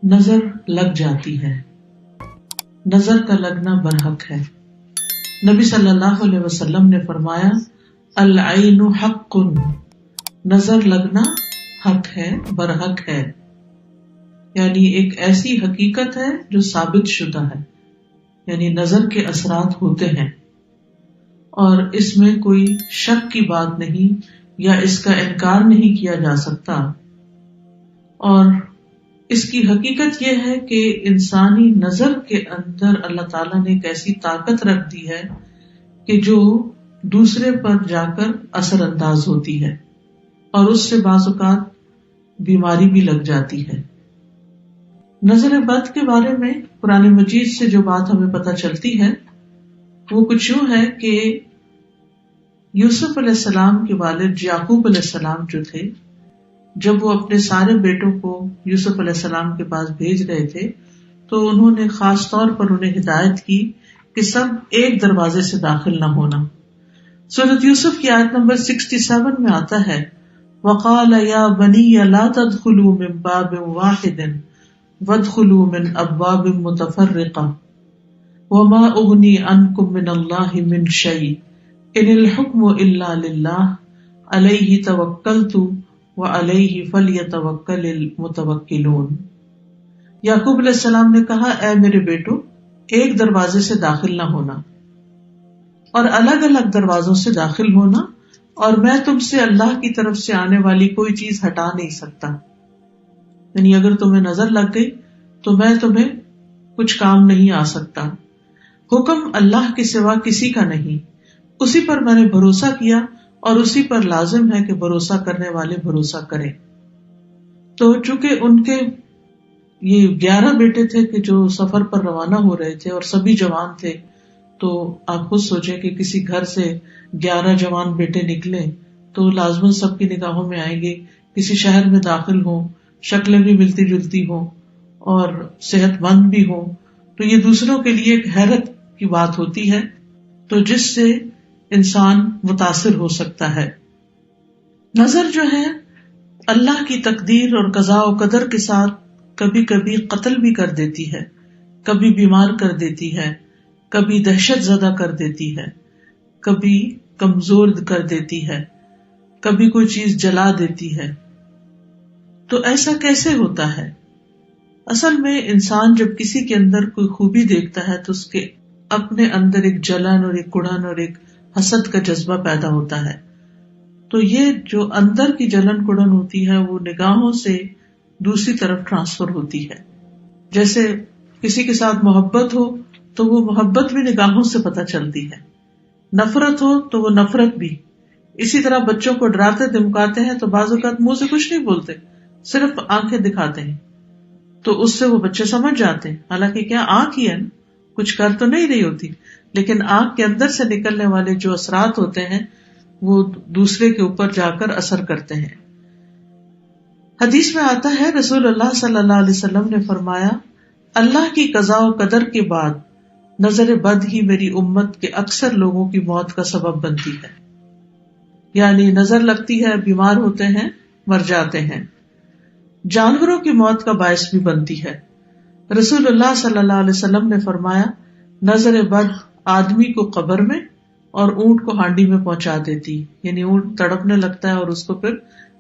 نظر لگ جاتی ہے، نظر کا لگنا برحق ہے۔ نبی صلی اللہ علیہ وسلم نے فرمایا العین حق، نظر لگنا حق ہے، برحق ہے، یعنی ایک ایسی حقیقت ہے جو ثابت شدہ ہے، یعنی نظر کے اثرات ہوتے ہیں اور اس میں کوئی شک کی بات نہیں یا اس کا انکار نہیں کیا جا سکتا۔ اور اس کی حقیقت یہ ہے کہ انسانی نظر کے اندر اللہ تعالیٰ نے ایک ایسی طاقت رکھ دی ہے کہ جو دوسرے پر جا کر اثر انداز ہوتی ہے اور اس سے بعض اوقات بیماری بھی لگ جاتی ہے۔ نظر بد کے بارے میں قرآن مجید سے جو بات ہمیں پتہ چلتی ہے وہ کچھ یوں ہے کہ یوسف علیہ السلام کے والد یعقوب علیہ السلام جو تھے، جب وہ اپنے سارے بیٹوں کو یوسف علیہ السلام کے پاس بھیج رہے تھے تو انہوں نے خاص طور پر انہیں ہدایت کی کہ سب ایک دروازے سے داخل نہ ہونا۔ سورۃ یوسف کی آیت نمبر 67 میں آتا ہے وَقَالَ يَا بَنِيَّ لَا تَدْخُلُوا مِن بَابٍ وَاحِدٍ وَادْخُلُوا مِنْ أَبْوَابٍ مُتَفَرِّقَةٍ وَمَا أُغْنِي عَنْكُم مِّنَ اللَّهِ مِن شَيْءٍ إِنِ الْحُكْمُ إِلَّا لِلَّهِ عَلَيْهِ تَوَكَّلْتُ وَعَلَيْهِ فَلْيَتَوَكَّلِ الْمُتَوَكِّلُونَ۔ یعقوب علیہ السلام نے کہا اے میرے بیٹو، ایک دروازے سے داخل نہ ہونا اور الگ الگ دروازوں سے داخل ہونا، اور میں تم سے اللہ کی طرف سے آنے والی کوئی چیز ہٹا نہیں سکتا، یعنی اگر تمہیں نظر لگ گئی تو میں تمہیں کچھ کام نہیں آ سکتا۔ حکم اللہ کے سوا کسی کا نہیں، اسی پر میں نے بھروسہ کیا اور اسی پر لازم ہے کہ بھروسہ کرنے والے بھروسہ کریں۔ تو چونکہ ان کے یہ 11 بیٹے تھے کہ جو سفر پر روانہ ہو رہے تھے اور سبھی جوان تھے، تو آپ خود سوچیں کہ کسی گھر سے 11 جوان بیٹے نکلے تو لازماً سب کی نگاہوں میں آئیں گے، کسی شہر میں داخل ہوں، شکلیں بھی ملتی جلتی ہوں اور صحت مند بھی ہوں، تو یہ دوسروں کے لیے ایک حیرت کی بات ہوتی ہے، تو جس سے انسان متاثر ہو سکتا ہے۔ نظر جو ہے اللہ کی تقدیر اور قضاء و قدر کے ساتھ کبھی کبھی قتل بھی کر دیتی ہے، کبھی بیمار کر دیتی ہے، کبھی دہشت زدہ کر دیتی ہے، کبھی کمزور کر دیتی ہے، کبھی کوئی چیز جلا دیتی ہے۔ تو ایسا کیسے ہوتا ہے؟ اصل میں انسان جب کسی کے اندر کوئی خوبی دیکھتا ہے تو اس کے اپنے اندر ایک جلن اور ایک کڑن اور ایک حسد کا جذبہ پیدا ہوتا ہے، تو یہ جو اندر کی جلن کڑن ہوتی ہے وہ نگاہوں سے دوسری طرف ٹرانسفر ہوتی ہے۔ جیسے کسی کے ساتھ محبت ہو تو وہ محبت بھی نگاہوں سے پتہ چلتی ہے، نفرت ہو تو وہ نفرت بھی۔ اسی طرح بچوں کو ڈراتے دھمکاتے ہیں تو بعض اوقات منہ سے کچھ نہیں بولتے، صرف آنکھیں دکھاتے ہیں، تو اس سے وہ بچے سمجھ جاتے ہیں، حالانکہ کیا آنکھ ہی ہے نا، کچھ کر تو نہیں رہی ہوتی، لیکن آنکھ کے اندر سے نکلنے والے جو اثرات ہوتے ہیں وہ دوسرے کے اوپر جا کر اثر کرتے ہیں۔ حدیث میں آتا ہے رسول اللہ صلی اللہ علیہ وسلم نے فرمایا اللہ کی قضاء و قدر کے بعد نظر بد ہی میری امت کے اکثر لوگوں کی موت کا سبب بنتی ہے، یعنی نظر لگتی ہے، بیمار ہوتے ہیں، مر جاتے ہیں، جانوروں کی موت کا باعث بھی بنتی ہے۔ رسول اللہ صلی اللہ علیہ وسلم نے فرمایا نظر بد آدمی کو قبر میں اور اونٹ کو ہانڈی میں پہنچا دیتی، یعنی اونٹ تڑپنے لگتا ہے اور اس کو پھر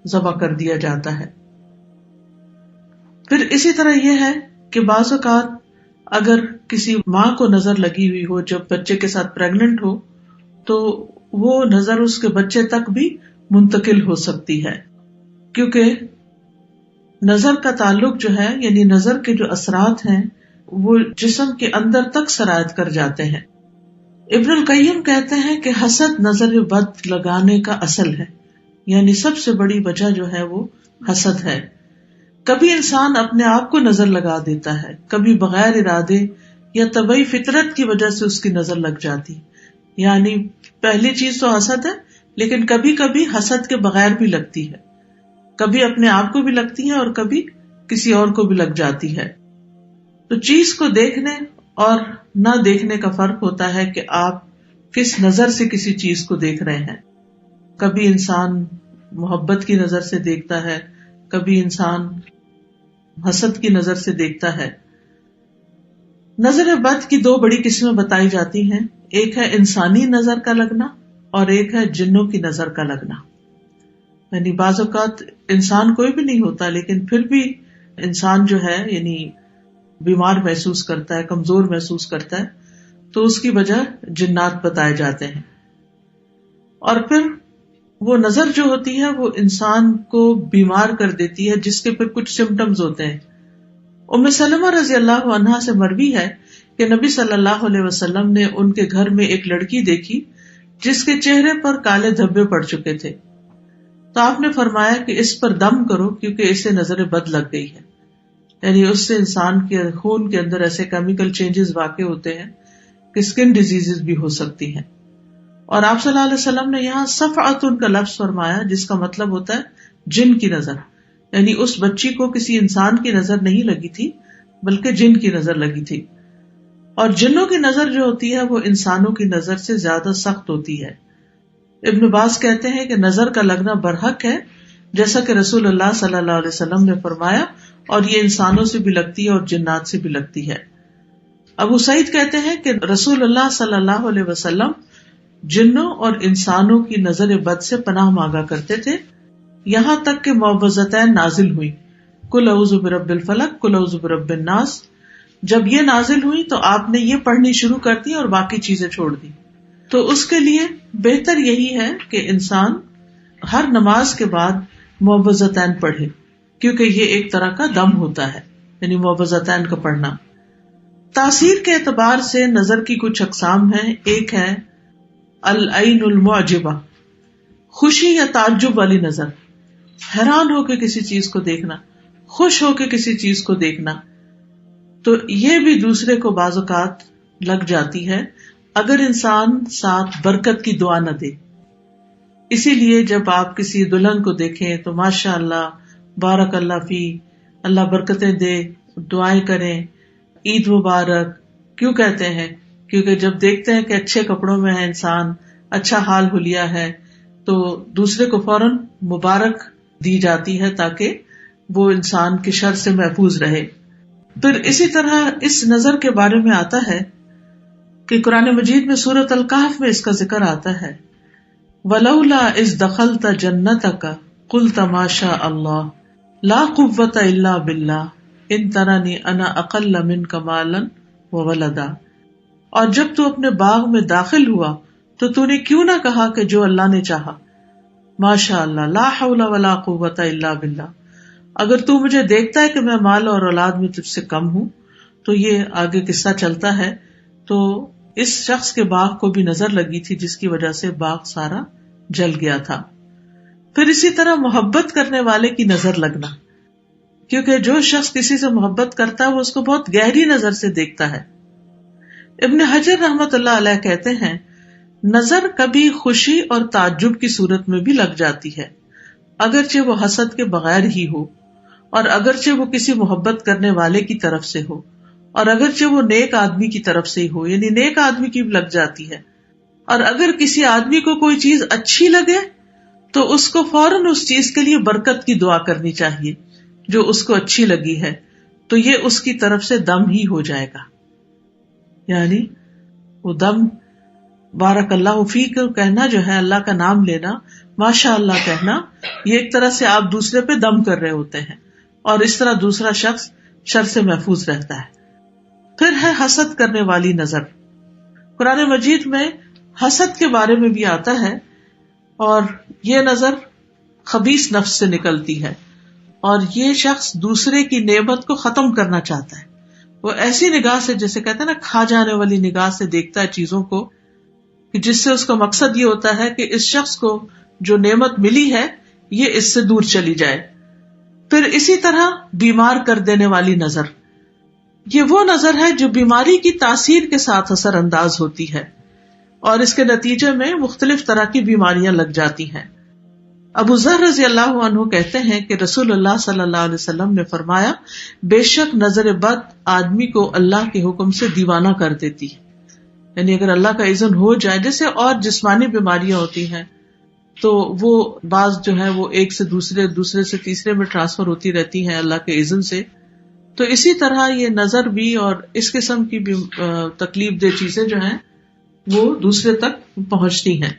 ذبح کر دیا جاتا ہے۔ پھر اسی طرح یہ ہے کہ بعض اوقات اگر کسی ماں کو نظر لگی ہوئی ہو جب بچے کے ساتھ پریگننٹ ہو تو وہ نظر اس کے بچے تک بھی منتقل ہو سکتی ہے، کیونکہ نظر کا تعلق جو ہے، یعنی نظر کے جو اثرات ہیں وہ جسم کے اندر تک سرایت کر جاتے ہیں۔ ابن القیم کہتے ہیں کہ حسد نظر بد لگانے کا اصل ہے، یعنی سب سے بڑی وجہ جو ہے وہ حسد ہے۔ کبھی انسان اپنے آپ کو نظر لگا دیتا ہے، کبھی بغیر ارادے یا طبعی فطرت کی وجہ سے اس کی نظر لگ جاتی، یعنی پہلی چیز تو حسد ہے، لیکن کبھی کبھی حسد کے بغیر بھی لگتی ہے، کبھی اپنے آپ کو بھی لگتی ہے اور کبھی کسی اور کو بھی لگ جاتی ہے۔ تو چیز کو دیکھنے اور نہ دیکھنے کا فرق ہوتا ہے کہ آپ کس نظر سے کسی چیز کو دیکھ رہے ہیں۔ کبھی انسان محبت کی نظر سے دیکھتا ہے، کبھی انسان حسد کی نظر سے دیکھتا ہے. نظر بد کی دو بڑی قسمیں بتائی جاتی ہیں. ایک ہے انسانی نظر کا لگنا اور ایک ہے جنوں کی نظر کا لگنا. یعنی بعض اوقات انسان کوئی بھی نہیں ہوتا لیکن پھر بھی انسان جو ہے یعنی بیمار محسوس کرتا ہے, کمزور محسوس کرتا ہے, تو اس کی وجہ جنات بتائے جاتے ہیں. اور پھر وہ نظر جو ہوتی ہے وہ انسان کو بیمار کر دیتی ہے, جس کے پھر کچھ سمٹمز ہوتے ہیں. ام سلمہ رضی اللہ عنہا سے مروی ہے کہ نبی صلی اللہ علیہ وسلم نے ان کے گھر میں ایک لڑکی دیکھی جس کے چہرے پر کالے دھبے پڑ چکے تھے. تو آپ نے فرمایا کہ اس پر دم کرو کیونکہ اسے نظر بد لگ گئی ہے. یعنی اس سے انسان کے خون کے اندر ایسے کیمیکل چینجز واقع ہوتے ہیں کہ اسکن ڈیزیزز بھی ہو سکتی ہیں. اور آپ صلی اللہ علیہ وسلم نے یہاں صفعۃ کا لفظ فرمایا جس کا مطلب ہوتا ہے جن کی نظر. یعنی اس بچی کو کسی انسان کی نظر نہیں لگی تھی بلکہ جن کی نظر لگی تھی. اور جنوں کی نظر جو ہوتی ہے وہ انسانوں کی نظر سے زیادہ سخت ہوتی ہے. ابن باز کہتے ہیں کہ نظر کا لگنا برحق ہے جیسا کہ رسول اللہ صلی اللہ علیہ وسلم نے فرمایا, اور یہ انسانوں سے بھی لگتی ہے اور جنات سے بھی لگتی ہے. ابو سعید کہتے ہیں کہ رسول اللہ صلی اللہ علیہ وسلم جنوں اور انسانوں کی نظر بد سے پناہ مانگا کرتے تھے یہاں تک کہ معوذتین نازل ہوئی, قل اعوذ برب الفلق قل اعوذ برب الناس. جب یہ نازل ہوئی تو آپ نے یہ پڑھنی شروع کر دی اور باقی چیزیں چھوڑ دی. تو اس کے لیے بہتر یہی ہے کہ انسان ہر نماز کے بعد معوذتین پڑھے, کیونکہ یہ ایک طرح کا دم ہوتا ہے, یعنی معوذتین کا پڑھنا. تاثیر کے اعتبار سے نظر کی کچھ اقسام ہیں. ایک ہے العین المعجبہ, خوشی یا تعجب والی نظر, حیران ہو کے کسی چیز کو دیکھنا, خوش ہو کے کسی چیز کو دیکھنا. تو یہ بھی دوسرے کو بعض اوقات لگ جاتی ہے اگر انسان ساتھ برکت کی دعا نہ دے. اسی لیے جب آپ کسی دلہن کو دیکھیں تو ماشاء اللہ بارک اللہ فی, اللہ برکتیں دے, دعائیں کریں, عید مبارک کیوں کہتے ہیں؟ کیونکہ جب دیکھتے ہیں کہ اچھے کپڑوں میں ہے انسان, اچھا حال حلیہ ہے, تو دوسرے کو فوراً مبارک دی جاتی ہے تاکہ وہ انسان کے شر سے محفوظ رہے. پھر اسی طرح اس نظر کے بارے میں آتا ہے کہ قرآن مجید میں سورۃ الکہف میں اس کا ذکر آتا ہے, وَلَوْلَا إِذْ دَخَلْتَ جَنَّتَكَ قُلْتَ مَا شَاءَ اللَّهُ لَا قُوَّةَ إِلَّا بِاللَّهِ إِن تَرَنِي أَنَا أَقَلَّ مِنْكَ مَالًا وَوَلَدًا. اور جب تو اپنے باغ میں داخل ہوا تو نے کیوں نہ کہا کہ جو اللہ نے چاہا, ماشاء اللہ لا حول ولا قوة الا باللہ. اگر تو مجھے دیکھتا ہے کہ میں مال اور اولاد میں تجھ سے کم ہوں. تو یہ آگے قصہ چلتا ہے. تو اس شخص کے باغ کو بھی نظر لگی تھی جس کی وجہ سے باغ سارا جل گیا تھا. پھر اسی طرح محبت کرنے والے کی نظر لگنا, کیونکہ جو شخص کسی سے محبت کرتا ہے وہ اس کو بہت گہری نظر سے دیکھتا ہے. ابن حجر رحمت اللہ علیہ کہتے ہیں نظر کبھی خوشی اور تعجب کی صورت میں بھی لگ جاتی ہے, اگرچہ وہ حسد کے بغیر ہی ہو, اور اگرچہ وہ کسی محبت کرنے والے کی طرف سے ہو, اور اگرچہ وہ نیک آدمی کی طرف سے ہی ہو, یعنی نیک آدمی کی بھی لگ جاتی ہے. اور اگر کسی آدمی کو کوئی چیز اچھی لگے تو اس کو فوراً اس چیز کے لیے برکت کی دعا کرنی چاہیے جو اس کو اچھی لگی ہے, تو یہ اس کی طرف سے دم ہی ہو جائے گا. یعنی وہ دم بارک اللہ فیک کہنا جو ہے, اللہ کا نام لینا, ماشاء اللہ کہنا, یہ ایک طرح سے آپ دوسرے پہ دم کر رہے ہوتے ہیں, اور اس طرح دوسرا شخص شر سے محفوظ رہتا ہے. پھر ہے حسد کرنے والی نظر. قرآن مجید میں حسد کے بارے میں بھی آتا ہے, اور یہ نظر خبیث نفس سے نکلتی ہے, اور یہ شخص دوسرے کی نعمت کو ختم کرنا چاہتا ہے. وہ ایسی نگاہ سے, جیسے کہتے ہیں نا کھا جانے والی نگاہ سے دیکھتا ہے چیزوں کو, کہ جس سے اس کا مقصد یہ ہوتا ہے کہ اس شخص کو جو نعمت ملی ہے یہ اس سے دور چلی جائے. پھر اسی طرح بیمار کر دینے والی نظر, یہ وہ نظر ہے جو بیماری کی تاثیر کے ساتھ اثر انداز ہوتی ہے, اور اس کے نتیجے میں مختلف طرح کی بیماریاں لگ جاتی ہیں. ابو ذر رضی اللہ عنہ کہتے ہیں کہ رسول اللہ صلی اللہ علیہ وسلم نے فرمایا, بے شک نظر بد آدمی کو اللہ کے حکم سے دیوانہ کر دیتی ہے. یعنی اگر اللہ کا اذن ہو جائے, جیسے اور جسمانی بیماریاں ہوتی ہیں تو وہ بعض جو ہے وہ ایک سے دوسرے سے تیسرے میں ٹرانسفر ہوتی رہتی ہیں اللہ کے اذن سے, تو اسی طرح یہ نظر بھی اور اس قسم کی بھی تکلیف دہ چیزیں جو ہیں وہ دوسرے تک پہنچتی ہیں.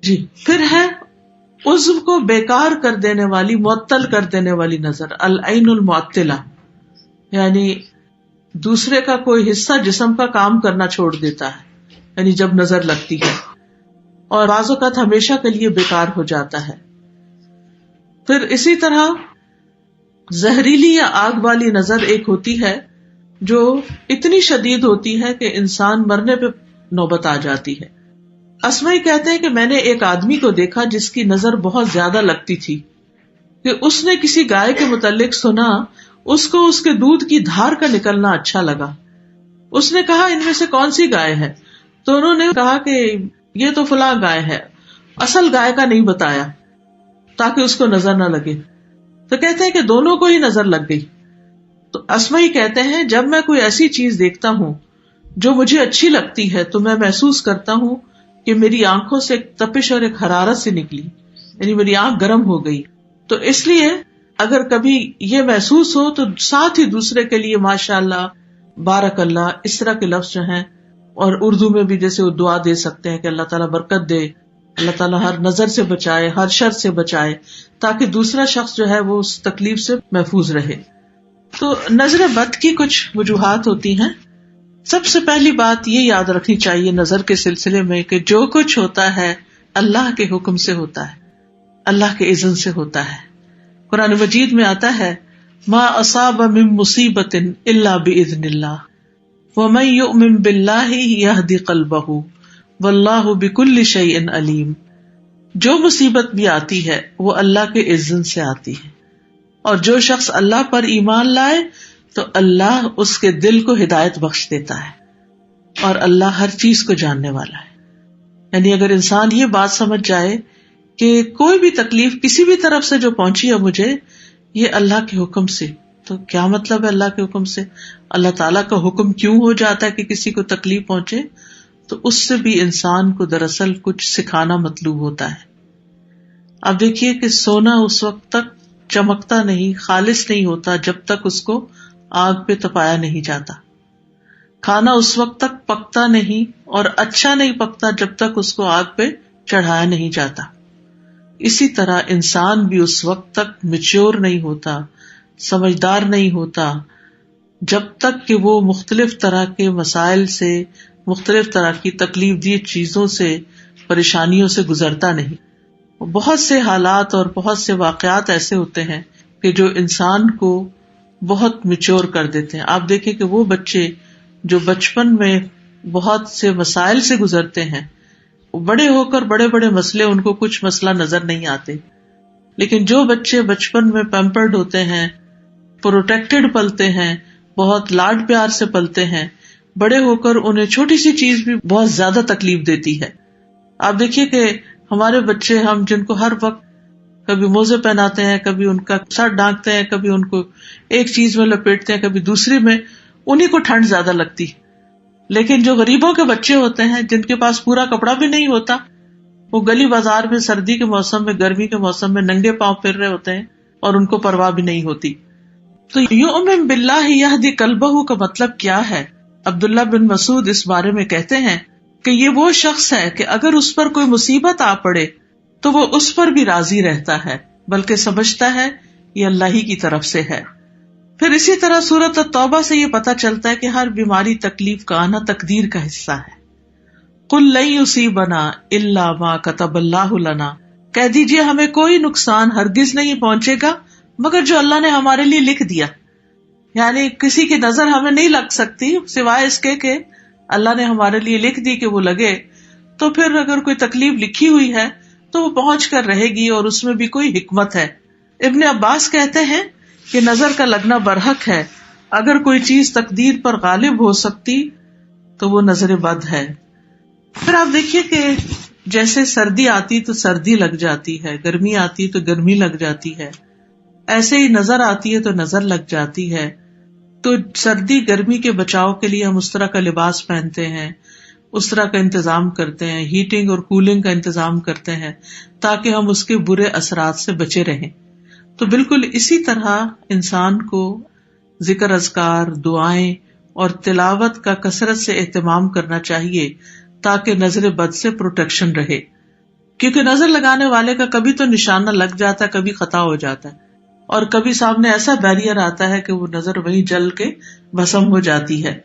جی پھر ہے عضو کو بیکار کر دینے والی، معطل کر دینے والی نظر، العین المعطلہ، یعنی دوسرے کا کوئی حصہ جسم کا کام کرنا چھوڑ دیتا ہے، یعنی جب نظر لگتی ہے اور بعض اوقات ہمیشہ کے لیے بیکار ہو جاتا ہے. پھر اسی طرح زہریلی یا آگ والی نظر ایک ہوتی ہے جو اتنی شدید ہوتی ہے کہ انسان مرنے پہ نوبت آ جاتی ہے. اسمعی کہتے ہیں کہ میں نے ایک آدمی کو دیکھا جس کی نظر بہت زیادہ لگتی تھی کہ اس نے کسی گائے کے متعلق سنا، اس کو اس کے دودھ کی دھار کا نکلنا اچھا لگا. اس نے کہا ان میں سے کون سی گائے ہے؟ تو انہوں نے کہا کہ یہ تو فلاں گائے ہے. اصل گائے کا نہیں بتایا تاکہ اس کو نظر نہ لگے. تو کہتے ہیں کہ دونوں کو ہی نظر لگ گئی. تو اسمعی کہتے ہیں جب میں کوئی ایسی چیز دیکھتا ہوں جو مجھے اچھی لگتی ہے تو میں محسوس کرتا ہوں کہ میری آنکھوں سے ایک تپش اور ایک حرارت سے نکلی، یعنی میری آنکھ گرم ہو گئی. تو اس لیے اگر کبھی یہ محسوس ہو تو ساتھ ہی دوسرے کے لیے ماشاء اللہ، بارک اللہ، اس طرح کے لفظ جو ہیں، اور اردو میں بھی جیسے وہ دعا دے سکتے ہیں کہ اللہ تعالیٰ برکت دے، اللہ تعالیٰ ہر نظر سے بچائے، ہر شر سے بچائے، تاکہ دوسرا شخص جو ہے وہ اس تکلیف سے محفوظ رہے. تو نظر بد کی کچھ وجوہات ہوتی ہیں. سب سے پہلی بات یہ یاد رکھنی چاہیے نظر کے سلسلے میں کہ جو کچھ ہوتا ہے اللہ کے حکم سے ہوتا ہے، اللہ کے اذن سے ہوتا ہے. قرآن مجید میں آتا ہے ما اصاب من مصیبت الا باذن اللہ ومن یؤمن باللہ یہد قلبہ واللہ بکل شیء علیم. جو مصیبت بھی آتی ہے وہ اللہ کے اذن سے آتی ہے، اور جو شخص اللہ پر ایمان لائے تو اللہ اس کے دل کو ہدایت بخش دیتا ہے، اور اللہ ہر چیز کو جاننے والا ہے. یعنی اگر انسان یہ بات سمجھ جائے کہ کوئی بھی تکلیف کسی بھی طرف سے جو پہنچی ہے مجھے، یہ اللہ کے حکم سے، تو کیا مطلب ہے اللہ کے حکم سے؟ اللہ تعالیٰ کا حکم کیوں ہو جاتا ہے کہ کسی کو تکلیف پہنچے؟ تو اس سے بھی انسان کو دراصل کچھ سکھانا مطلوب ہوتا ہے. اب دیکھیے کہ سونا اس وقت تک چمکتا نہیں، خالص نہیں ہوتا جب تک اس کو آگ پہ تپایا نہیں جاتا. کھانا اس وقت تک پکتا نہیں اور اچھا نہیں پکتا جب تک اس کو آگ پہ چڑھایا نہیں جاتا. اسی طرح انسان بھی اس وقت تک میچور نہیں ہوتا، سمجھدار نہیں ہوتا جب تک کہ وہ مختلف طرح کے مسائل سے، مختلف طرح کی تکلیف دی چیزوں سے، پریشانیوں سے گزرتا نہیں. بہت سے حالات اور بہت سے واقعات ایسے ہوتے ہیں کہ جو انسان کو بہت میچور کر دیتے ہیں. آپ دیکھیں کہ وہ بچے جو بچپن میں بہت سے مسائل سے گزرتے ہیں، بڑے ہو کر بڑے بڑے مسئلے ان کو کچھ مسئلہ نظر نہیں آتے، لیکن جو بچے بچپن میں پیمپرڈ ہوتے ہیں، پروٹیکٹڈ پلتے ہیں، بہت لاڈ پیار سے پلتے ہیں، بڑے ہو کر انہیں چھوٹی سی چیز بھی بہت زیادہ تکلیف دیتی ہے. آپ دیکھیے کہ ہمارے بچے، ہم جن کو ہر وقت کبھی موزے پہناتے ہیں، کبھی ان کا سر ڈھانکتے ہیں، کبھی ان کو ایک چیز میں لپیٹتے ہیں، کبھی دوسری میں، انہیں کو ٹھنڈ زیادہ لگتی. لیکن جو غریبوں کے بچے ہوتے ہیں جن کے پاس پورا کپڑا بھی نہیں ہوتا، وہ گلی بازار میں سردی کے موسم میں، گرمی کے موسم میں ننگے پاؤں پھر رہے ہوتے ہیں اور ان کو پرواہ بھی نہیں ہوتی. تو یؤمن باللہ یہدی قلبہ کا مطلب کیا ہے؟ عبداللہ بن مسعود اس بارے میں کہتے ہیں کہ یہ وہ شخص ہے کہ اگر اس پر کوئی مصیبت آ پڑے تو وہ اس پر بھی راضی رہتا ہے، بلکہ سمجھتا ہے یہ اللہ ہی کی طرف سے ہے. پھر اسی طرح سورۃ التوبہ سے یہ پتہ چلتا ہے کہ ہر بیماری، تکلیف کا آنا تقدیر کا حصہ ہے. قل لن یصیبنا الا ما کتب اللہ لنا، کہہ دیجئے ہمیں کوئی نقصان ہرگز نہیں پہنچے گا مگر جو اللہ نے ہمارے لیے لکھ دیا. یعنی کسی کی نظر ہمیں نہیں لگ سکتی سوائے اس کے کہ اللہ نے ہمارے لیے لکھ دی کہ وہ لگے. تو پھر اگر کوئی تکلیف لکھی ہوئی ہے تو وہ پہنچ کر رہے گی، اور اس میں بھی کوئی حکمت ہے. ابن عباس کہتے ہیں کہ نظر کا لگنا برحق ہے. اگر کوئی چیز تقدیر پر غالب ہو سکتی تو وہ نظر بد ہے. پھر آپ دیکھیے کہ جیسے سردی آتی تو سردی لگ جاتی ہے، گرمی آتی تو گرمی لگ جاتی ہے، ایسے ہی نظر آتی ہے تو نظر لگ جاتی ہے. تو سردی گرمی کے بچاؤ کے لیے ہم اس طرح کا لباس پہنتے ہیں، اس طرح کا انتظام کرتے ہیں، ہیٹنگ اور کولنگ کا انتظام کرتے ہیں تاکہ ہم اس کے برے اثرات سے بچے رہیں. تو بالکل اسی طرح انسان کو ذکر اذکار، دعائیں اور تلاوت کا کثرت سے اہتمام کرنا چاہیے تاکہ نظر بد سے پروٹیکشن رہے، کیونکہ نظر لگانے والے کا کبھی تو نشانہ لگ جاتا ہے، کبھی خطا ہو جاتا ہے، اور کبھی سامنے ایسا بیریئر آتا ہے کہ وہ نظر وہیں جل کے بھسم ہو جاتی ہے۔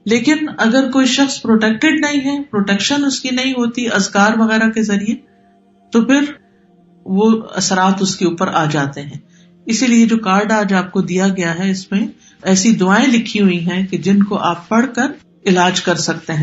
لیکن اگر کوئی شخص پروٹیکٹڈ نہیں ہے، پروٹیکشن اس کی نہیں ہوتی اذکار وغیرہ کے ذریعے، تو پھر وہ اثرات اس کے اوپر آ جاتے ہیں۔ اسی لیے جو کارڈ آج آپ کو دیا گیا ہے، اس میں ایسی دعائیں لکھی ہوئی ہیں کہ جن کو آپ پڑھ کر علاج کر سکتے ہیں۔